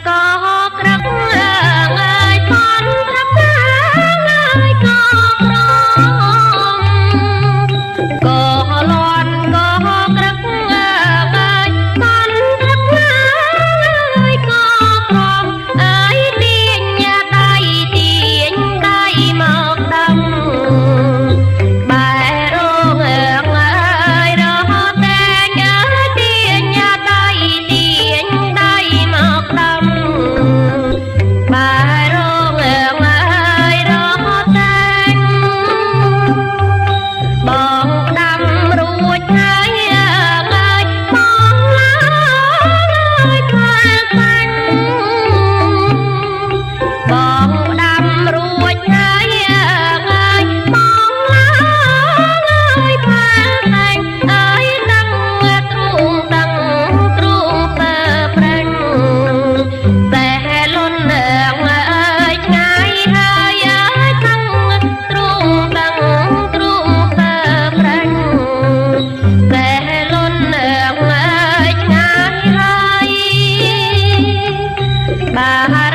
có rất ngơi con rất ngơi có loan có rất ngơi con rất ngơi có ơi tiền tay mọc đầm bài rô ơi đó tên nhớ tiền tay mọc đầm bài rô ơi đó tên bóng đầm ruột ơi bóng ơi xanh bóng đầm ruột ơi bóng ơi xanh ơi tăng truông tơ pranh lôn ơi ngay ơi tăng truông tơ pranh lôn ơi ngay bà